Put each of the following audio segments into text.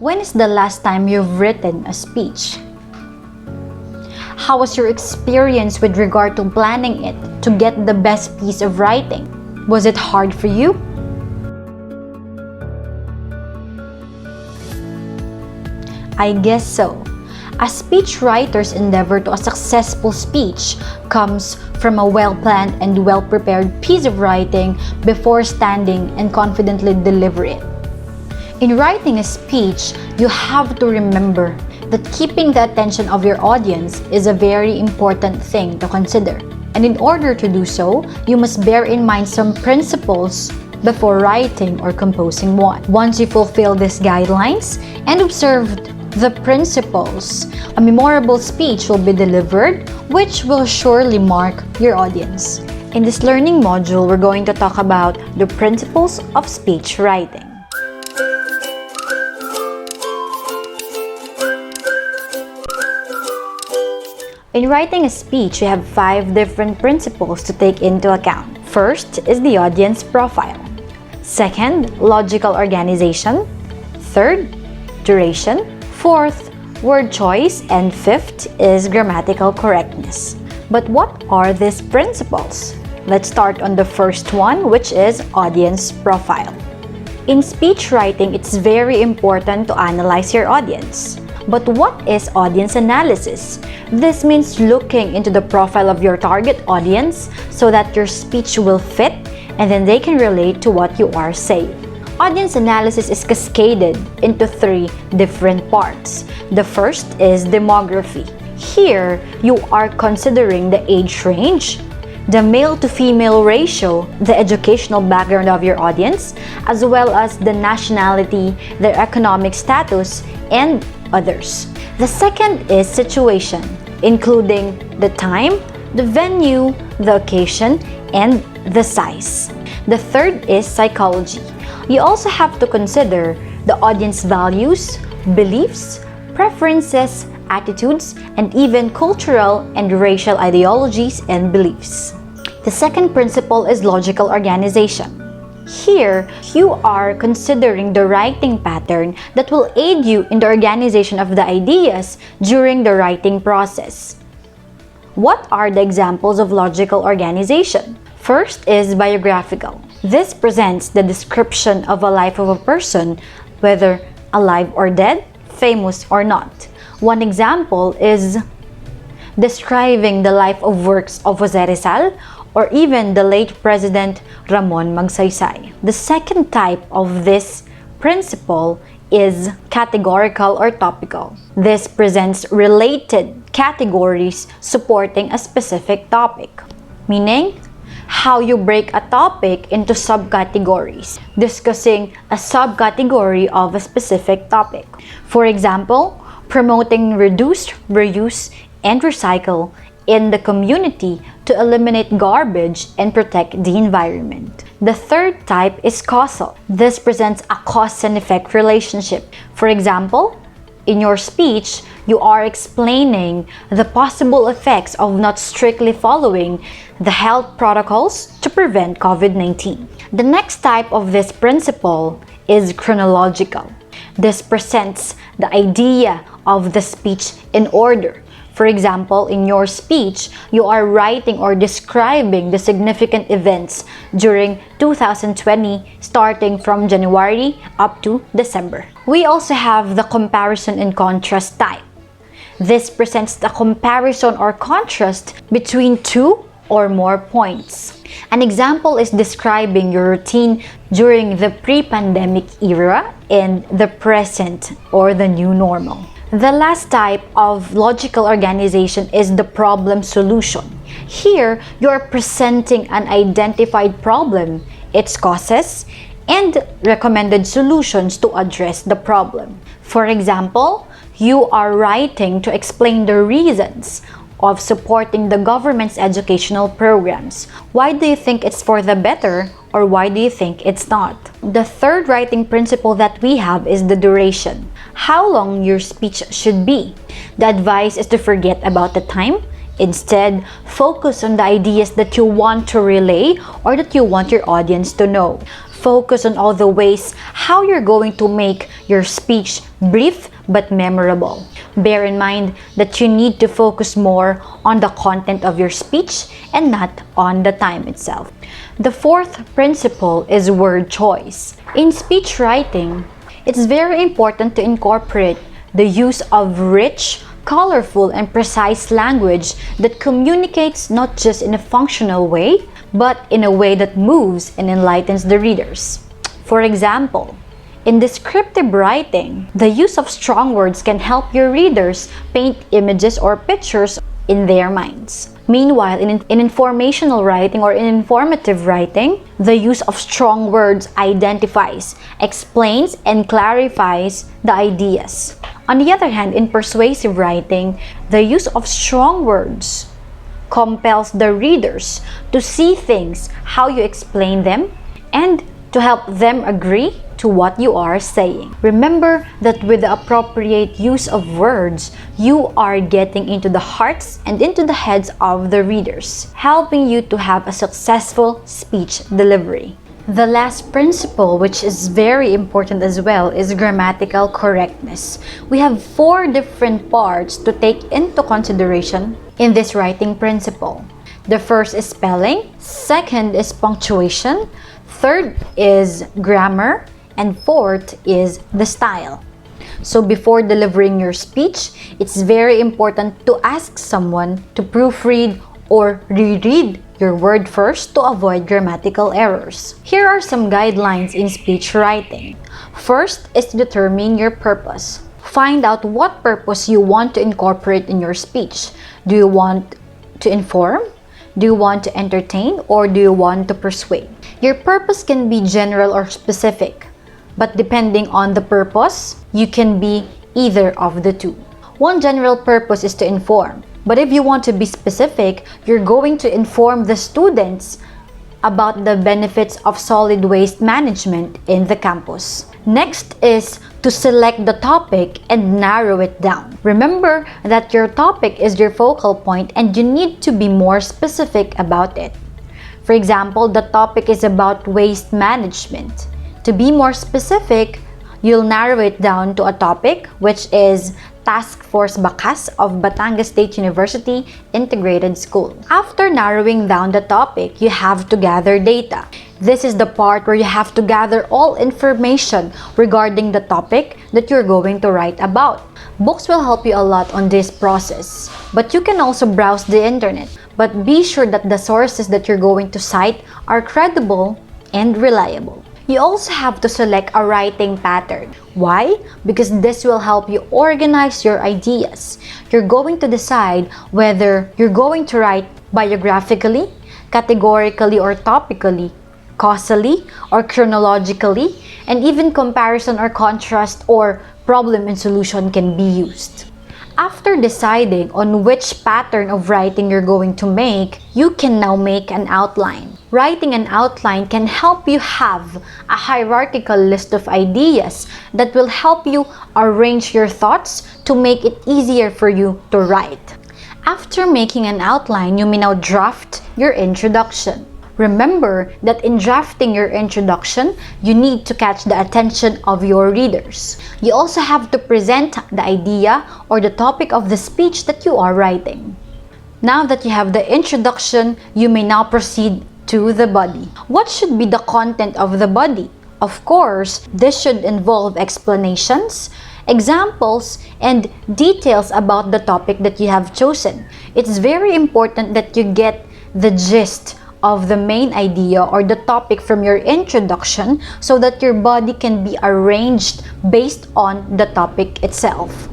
When is the last time you've written a speech? How was your experience with regard to planning it to get the best piece of writing? Was it hard for you? I guess so. A speechwriter's endeavor to a successful speech comes from a well-planned and well-prepared piece of writing before standing and confidently deliver it. In writing a speech, you have to remember that keeping the attention of your audience is a very important thing to consider. And in order to do so, you must bear in mind some principles before writing or composing one. Once you fulfill these guidelines and observed the principles, a memorable speech will be delivered, which will surely mark your audience. In this learning module, we're going to talk about the principles of speech writing. In writing a speech, you have 5 different principles to take into account. First is the audience profile. Second, logical organization. Third, duration. Fourth, word choice. And fifth is grammatical correctness. But what are these principles? Let's start on the first one, which is audience profile. In speech writing, it's very important to analyze your audience. But what is audience analysis? This means looking into the profile of your target audience so that your speech will fit and then they can relate to what you are saying. Audience analysis is cascaded into 3 different parts. The first is demography. Here, you are considering the age range, the male to female ratio, the educational background of your audience, as well as the nationality, their economic status, and others. The second is situation, including the time, the venue, the occasion, and the size. The third is psychology. You also have to consider the audience values, beliefs, preferences, attitudes, and even cultural and racial ideologies and beliefs. The second principle is logical organization. Here, you are considering the writing pattern that will aid you in the organization of the ideas during the writing process. What are the examples of logical organization? First is biographical. This presents the description of a life of a person, whether alive or dead, famous or not. One example is describing the life of works of Jose Rizal or even the late President Ramon Magsaysay. The second type of this principle is categorical or topical. This presents related categories supporting a specific topic, meaning how you break a topic into subcategories, discussing a subcategory of a specific topic. For example, promoting reduce, reuse, and recycle in the community to eliminate garbage and protect the environment. The third type is causal. This presents a cause and effect relationship. For example, in your speech, you are explaining the possible effects of not strictly following the health protocols to prevent COVID-19. The next type of this principle is chronological. This presents the idea of the speech in order. For example, in your speech, you are writing or describing the significant events during 2020 starting from January up to December. We also have the comparison and contrast type. This presents the comparison or contrast between 2 or more points. An example is describing your routine during the pre-pandemic era and the present or the new normal. The last type of logical organization is the problem solution. Here, you are presenting an identified problem, its causes, and recommended solutions to address the problem. For example, you are writing to explain the reasons of supporting the government's educational programs. Why do you think it's for the better, or why do you think it's not? The third writing principle that we have is the duration. How long your speech should be. The advice is to forget about the time. Instead, focus on the ideas that you want to relay or that you want your audience to know. Focus on all the ways how you're going to make your speech brief but memorable. Bear in mind that you need to focus more on the content of your speech and not on the time itself. The fourth principle is word choice. In speech writing, it's very important to incorporate the use of rich, colorful, and precise language that communicates not just in a functional way, but in a way that moves and enlightens the readers. For example, in descriptive writing, the use of strong words can help your readers paint images or pictures in their minds. Meanwhile, in informational writing or in informative writing, the use of strong words identifies, explains, and clarifies the ideas. On the other hand, in persuasive writing, the use of strong words compels the readers to see things how you explain them and to help them agree to what you are saying. Remember that with the appropriate use of words, you are getting into the hearts and into the heads of the readers, helping you to have a successful speech delivery. The last principle, which is very important as well, is grammatical correctness. We have 4 different parts to take into consideration in this writing principle. The first is spelling, second is punctuation, third is grammar, and fourth is the style. So before delivering your speech, it's very important to ask someone to proofread or reread your word first to avoid grammatical errors. Here are some guidelines in speech writing. First is to determine your purpose. Find out what purpose you want to incorporate in your speech. Do you want to inform? Do you want to entertain? Or do you want to persuade? Your purpose can be general or specific, but depending on the purpose, you can be either of the two. One general purpose is to inform, but if you want to be specific, you're going to inform the students about the benefits of solid waste management in the campus. Next is to select the topic and narrow it down. Remember that your topic is your focal point and you need to be more specific about it. For example, the topic is about waste management. To be more specific, you'll narrow it down to a topic which is Task Force Bakas of Batangas State University Integrated School. After narrowing down the topic, you have to gather data. This is the part where you have to gather all information regarding the topic that you're going to write about. Books will help you a lot on this process, but you can also browse the internet. But be sure that the sources that you're going to cite are credible and reliable. You also have to select a writing pattern. Why? Because this will help you organize your ideas. You're going to decide whether you're going to write biographically, categorically or topically, causally or chronologically, and even comparison or contrast or problem and solution can be used. After deciding on which pattern of writing you're going to make, you can now make an outline. Writing an outline can help you have a hierarchical list of ideas that will help you arrange your thoughts to make it easier for you to write. After making an outline, you may now draft your introduction. Remember that in drafting your introduction, you need to catch the attention of your readers. You also have to present the idea or the topic of the speech that you are writing. Now that you have the introduction, you may now proceed to the body. What should be the content of the body? Of course, this should involve explanations, examples, and details about the topic that you have chosen. It's very important that you get the gist of the main idea or the topic from your introduction so that your body can be arranged based on the topic itself.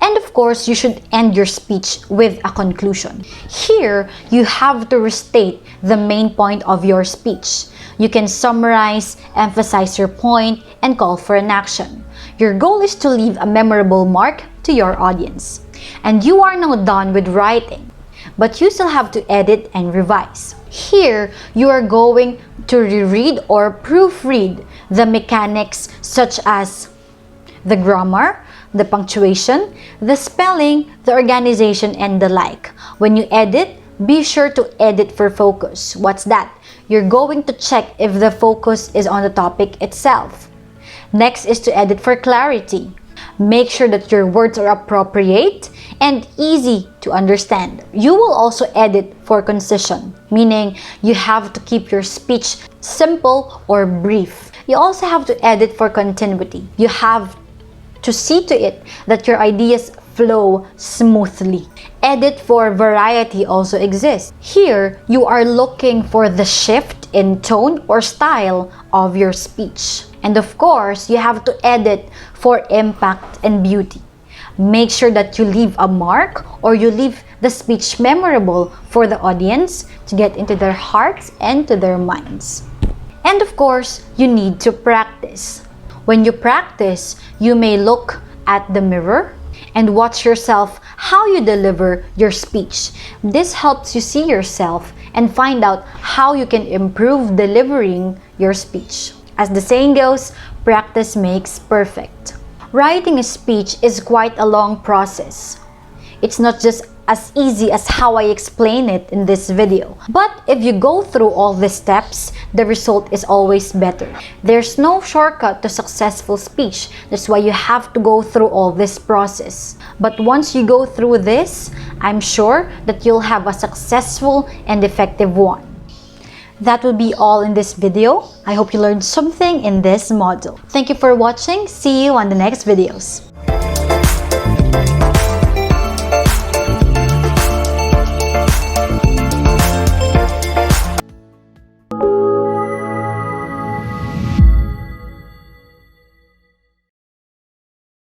And of course, you should end your speech with a conclusion. Here, you have to restate the main point of your speech. You can summarize, emphasize your point, and call for an action. Your goal is to leave a memorable mark to your audience. And you are now done with writing, but you still have to edit and revise. Here, you are going to reread or proofread the mechanics such as the grammar, the punctuation, the spelling, the organization, and the like. When you edit, Be sure to edit for focus. What's that? You're going to check if the focus is on the topic itself. Next is to edit for clarity. Make sure that your words are appropriate and easy to understand. You will also edit for concision, meaning you have to keep your speech simple or brief. You also have to edit for continuity. You have to see to it that your ideas flow smoothly. Edit for variety also exists. Here, you are looking for the shift in tone or style of your speech. And of course, you have to edit for impact and beauty. Make sure that you leave a mark or you leave the speech memorable for the audience to get into their hearts and to their minds. And of course, you need to practice. When you practice, you may look at the mirror and watch yourself how you deliver your speech. This helps you see yourself and find out how you can improve delivering your speech. As the saying goes, practice makes perfect. Writing a speech is quite a long process. It's not just as easy as how I explain it in this video. But if you go through all these steps, the result is always better. There's no shortcut to successful speech. That's why you have to go through all this process. But once you go through this, I'm sure that you'll have a successful and effective one. That will be all in this video. I hope you learned something in this module. Thank you for watching. See you on the next videos.